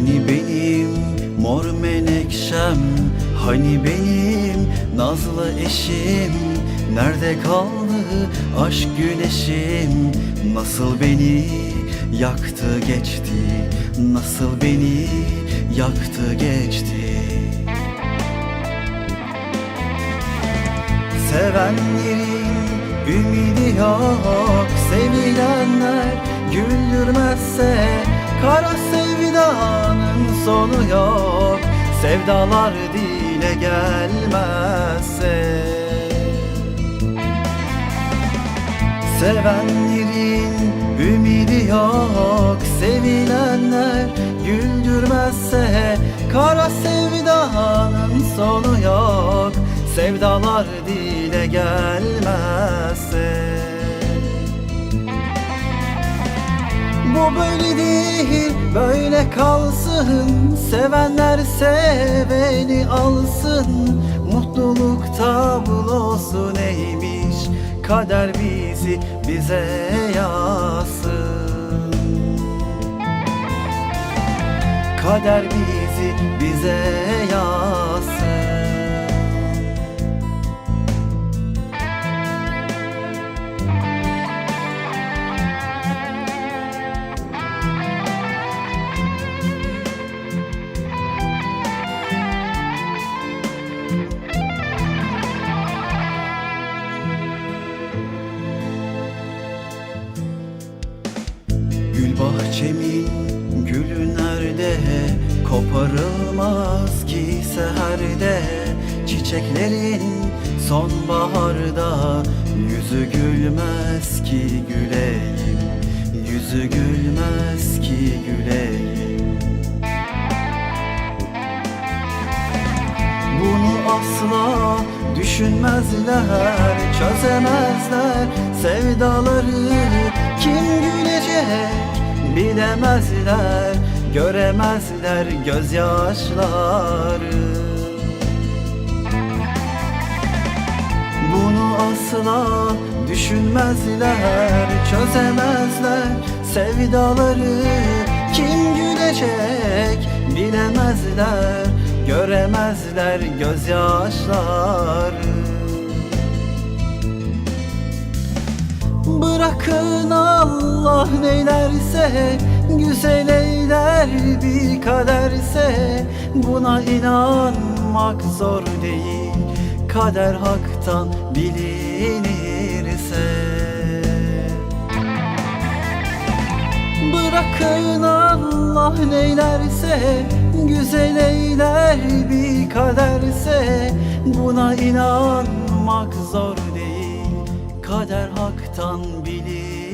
Hani benim mor menekşem, hani benim nazlı eşim, nerede kaldı aşk güneşim? Nasıl beni yaktı geçti, nasıl beni yaktı geçti. Sevenlerin ümidi yok, sevilenler güldürmezse kara sevdanın sonu yok. Sevdalar dile gelmezse, sevenlerin ümidi yok, sevilenler güldürmezse kara sevdanın sonu yok. Sevdalar dile gelmezse. Bu böyle değil, böyle kalsın. Sevenler seveni alsın. Mutluluk tablosu neymiş? Kader bizi bize yazsın. Kader bizi bize yazsın. Gül bahçemin gülü nerede? Koparılmaz ki seherde. Çiçeklerin sonbaharda yüzü gülmez ki güleyim, yüzü gülmez ki güleyim. Bunu asla düşünmezler, çözemezler sevdaları. Kim gülecek bilemezler, göremezler gözyaşları. Bunu asla düşünmezler, çözemezler sevdaları. Kim gülecek bilemezler, göremezler gözyaşları. Bırakın Allah neylerse, güzel eyler bir kaderse. Buna inanmak zor değil, kader haktan bilinirse. Bırakın Allah neylerse, güzel eyler bir kaderse. Buna inanmak zor değil, kader haktan bilinirse.